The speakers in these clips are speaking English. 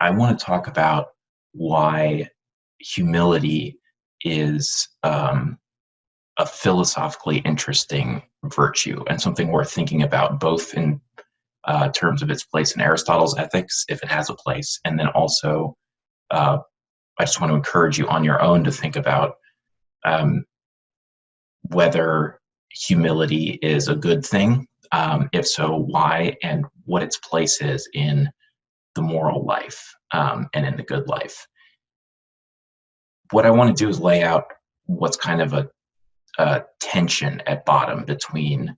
I want to talk about why humility is a philosophically interesting virtue and something worth thinking about, both in terms of its place in Aristotle's ethics, if it has a place, and then also uh, I just want to encourage you on your own to think about um, whether humility is a good thing. If so, why, and what its place is in the moral life and in the good life. What I want to do is lay out what's kind of a tension at bottom between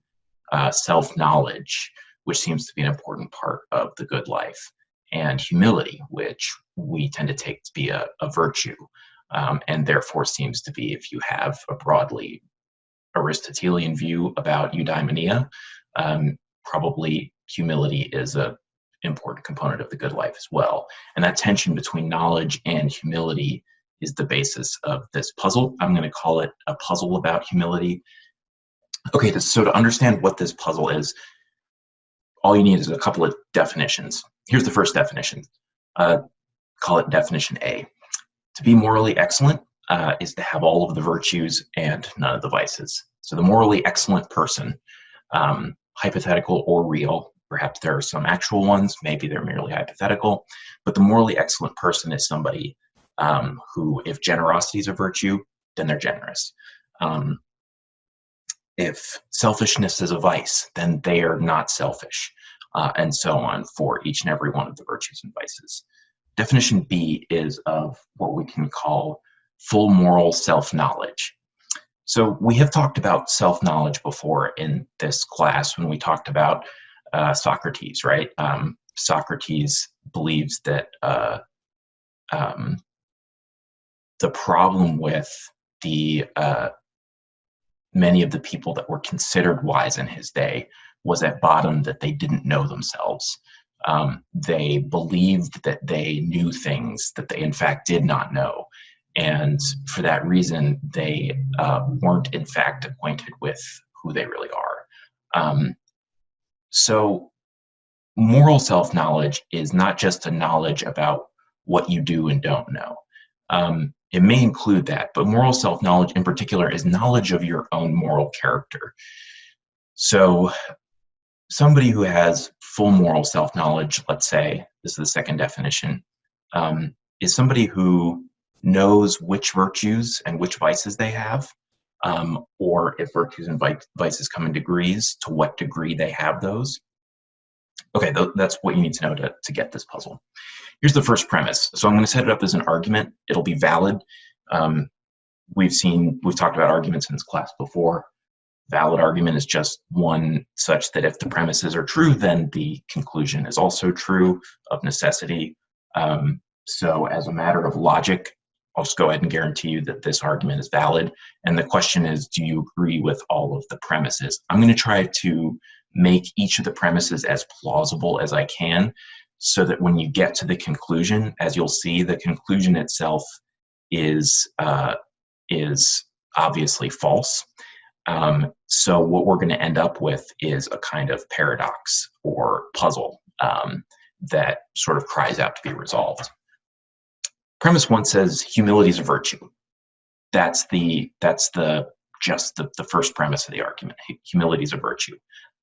self-knowledge, which seems to be an important part of the good life, and humility, which we tend to take to be a virtue, and therefore seems to be, if you have a broadly Aristotelian view about eudaimonia, probably humility is a important component of the good life as well. And that tension between knowledge and humility is the basis of this puzzle. I'm going to call it a puzzle about humility. Okay, so to understand what this puzzle is, all you need is a couple of definitions. Here's the first definition. Call it definition A. To be morally excellent is to have all of the virtues and none of the vices. So the morally excellent person, hypothetical or real, perhaps there are some actual ones, maybe they're merely hypothetical, but the morally excellent person is somebody who, if generosity is a virtue, then they're generous. If selfishness is a vice, then they are not selfish, and so on for each and every one of the virtues and vices. Definition B is of what we can call full moral self-knowledge. So we have talked about self-knowledge before in this class when we talked about Socrates, right? Socrates believes that the problem with the many of the people that were considered wise in his day was at bottom that they didn't know themselves. They believed that they knew things that they in fact did not know. And for that reason, they weren't in fact acquainted with who they really are. So moral self-knowledge is not just a knowledge about what you do and don't know. It may include that, but moral self-knowledge in particular is knowledge of your own moral character. So somebody who has full moral self-knowledge, let's say, this is the second definition, is somebody who knows which virtues and which vices they have, or if virtues and vices come in degrees, to what degree they have those. Okay, that's what you need to know to get this puzzle. Here's the first premise. So I'm going to set it up as an argument. It'll be valid. We've talked about arguments in this class before. Valid argument is just one such that if the premises are true, then the conclusion is also true of necessity. So as a matter of logic, I'll just go ahead and guarantee you that this argument is valid. And the question is, do you agree with all of the premises? I'm going to try to make each of the premises as plausible as I can, so that when you get to the conclusion, as you'll see, the conclusion itself is obviously false. So what we're going to end up with is a kind of paradox or puzzle that sort of cries out to be resolved. Premise one says humility is a virtue. That's the first premise of the argument. Humility is a virtue.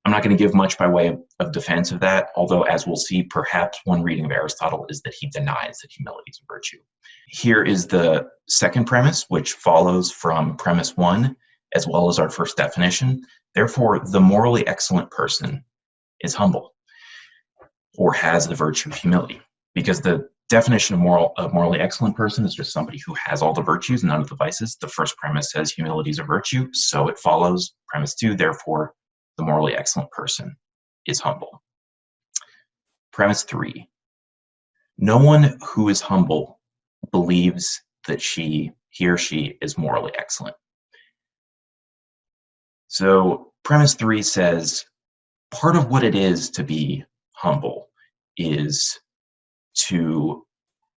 I'm not going to give much by way of defense of that, although, as we'll see, perhaps one reading of Aristotle is that he denies that humility is a virtue. Here is the second premise, which follows from premise one, as well as our first definition. Therefore, the morally excellent person is humble, or has the virtue of humility, because the definition of morally excellent person is just somebody who has all the virtues and none of the vices. The first premise says humility is a virtue, so it follows premise two, therefore, the morally excellent person is humble. Premise three, no one who is humble believes that he or she is morally excellent. So premise three says part of what it is to be humble is to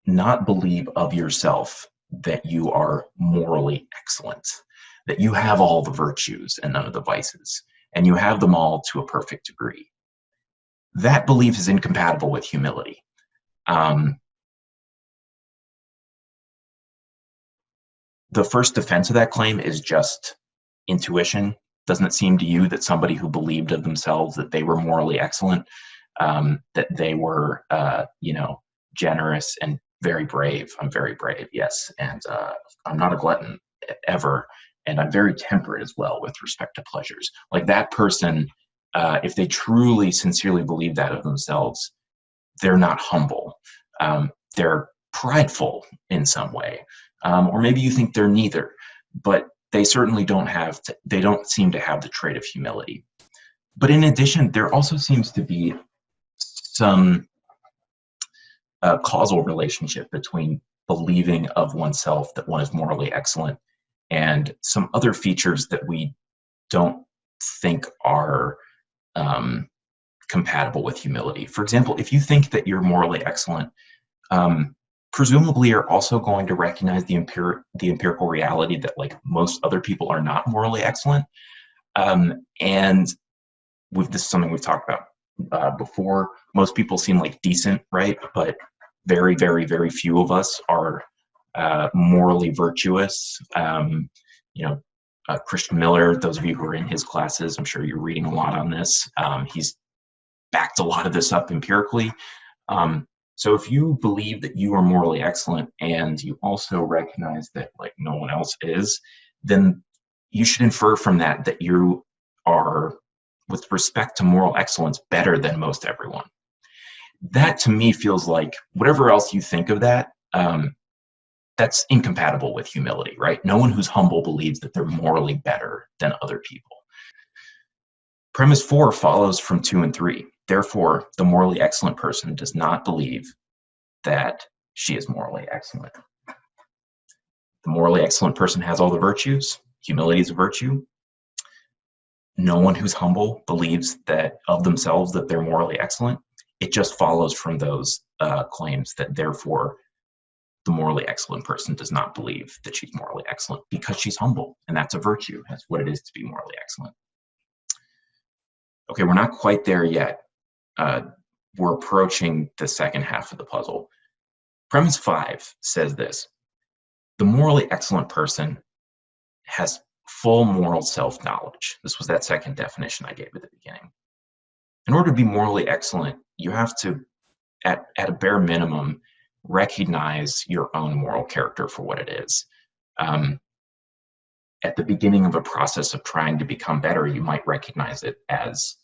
not believe of yourself that you are morally excellent, that you have all the virtues and none of the vices, and you have them all to a perfect degree. That belief is incompatible with humility. the first defense of that claim is just intuition. Doesn't it seem to you that somebody who believed of themselves that they were morally excellent, that they were, generous and very brave? I'm very brave, yes, and I'm not a glutton ever, and I'm very temperate as well with respect to pleasures. Like that person, if they truly, sincerely believe that of themselves, they're not humble. They're prideful in some way, or maybe you think they're neither, but they certainly they don't seem to have the trait of humility. But in addition, there also seems to be some causal relationship between believing of oneself that one is morally excellent and some other features that we don't think are compatible with humility. For example, if you think that you're morally excellent, presumably you're also going to recognize the empirical reality that like most other people are not morally excellent. And this is something we've talked about before. Most people seem like decent, right? But very, very, very few of us are morally virtuous. Christian Miller, those of you who are in his classes, I'm sure you're reading a lot on this. He's backed a lot of this up empirically. So if you believe that you are morally excellent and you also recognize that like no one else is, then you should infer from that that you are, with respect to moral excellence, better than most everyone. That to me feels like whatever else you think of that, that's incompatible with humility, right? No one who's humble believes that they're morally better than other people. Premise 4 follows from 2 and 3. Therefore, the morally excellent person does not believe that she is morally excellent. The morally excellent person has all the virtues. Humility is a virtue. No one who's humble believes that of themselves that they're morally excellent. It just follows from those claims that therefore the morally excellent person does not believe that she's morally excellent because she's humble, and that's a virtue. That's what it is to be morally excellent. Okay, we're not quite there yet. We're approaching the second half of the puzzle. Premise 5 says this: the morally excellent person has full moral self-knowledge. This was that second definition I gave at the beginning. In order to be morally excellent, you have to, at a bare minimum, recognize your own moral character for what it is. At the beginning of a process of trying to become better, you might recognize it as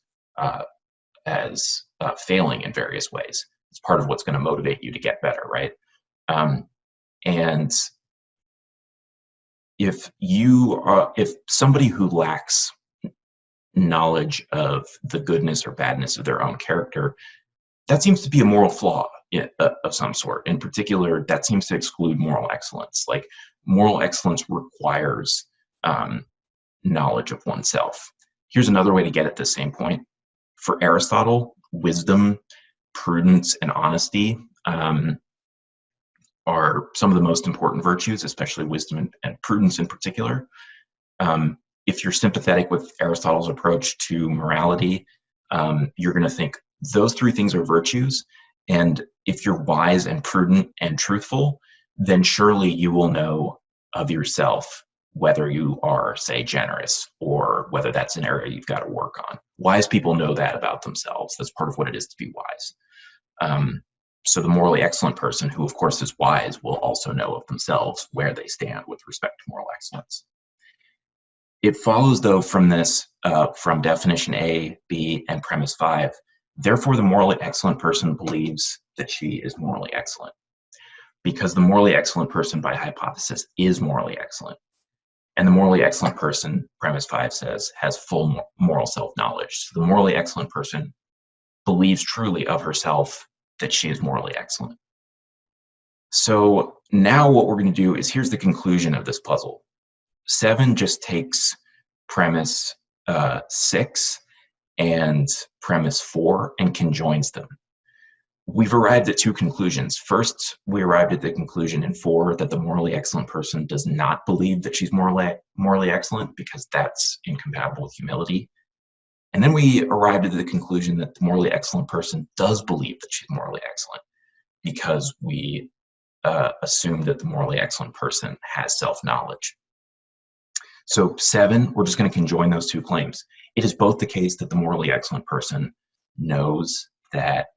failing in various ways. It's part of what's going to motivate you to get better, right? And if somebody who lacks knowledge of the goodness or badness of their own character, that seems to be a moral flaw of some sort. In particular, that seems to exclude moral excellence. Like moral excellence requires knowledge of oneself. Here's another way to get at the same point. For Aristotle, wisdom, prudence, and honesty are some of the most important virtues, especially wisdom and prudence in particular. If you're sympathetic with Aristotle's approach to morality, you're going to think those three things are virtues. And if you're wise and prudent and truthful, then surely you will know of yourself whether you are, say, generous, or whether that's an area you've got to work on. Wise people know that about themselves. That's part of what it is to be wise. So the morally excellent person, who of course is wise, will also know of themselves where they stand with respect to moral excellence. It follows, though, from this, from definition A, B, and premise 5, therefore the morally excellent person believes that she is morally excellent, because the morally excellent person, by hypothesis, is morally excellent. And the morally excellent person, premise 5 says, has full moral self-knowledge. So the morally excellent person believes truly of herself that she is morally excellent. So now what we're going to do is, here's the conclusion of this puzzle. 7 just takes premise 6 and premise 4 and conjoins them. We've arrived at two conclusions. First, we arrived at the conclusion in 4 that the morally excellent person does not believe that she's morally excellent, because that's incompatible with humility. And then we arrived at the conclusion that the morally excellent person does believe that she's morally excellent, because we assume that the morally excellent person has self-knowledge. So 7, we're just going to conjoin those two claims. It is both the case that the morally excellent person knows that,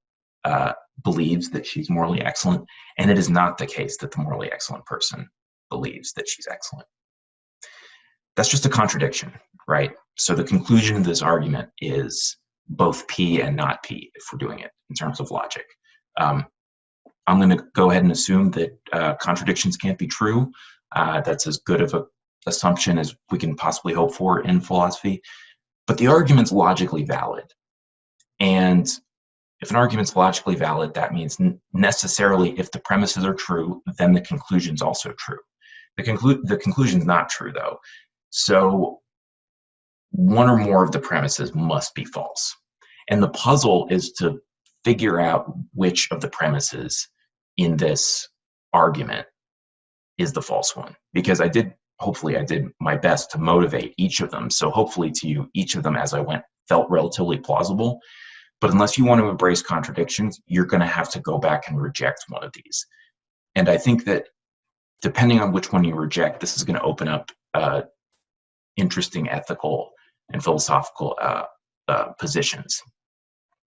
believes that she's morally excellent, and it is not the case that the morally excellent person believes that she's excellent. That's just a contradiction, right? So the conclusion of this argument is both P and not P, if we're doing it in terms of logic. I'm going to go ahead and assume that contradictions can't be true. That's as good of an assumption as we can possibly hope for in philosophy. But the argument's logically valid. And if an argument's logically valid, that means necessarily if the premises are true, then the conclusion's also true. The conclusion's not true, though. So one or more of the premises must be false. And the puzzle is to figure out which of the premises in this argument is the false one. Because hopefully I did my best to motivate each of them. So hopefully to you, each of them as I went felt relatively plausible. But unless you want to embrace contradictions, you're going to have to go back and reject one of these. And I think that depending on which one you reject, this is going to open up interesting ethical and philosophical positions.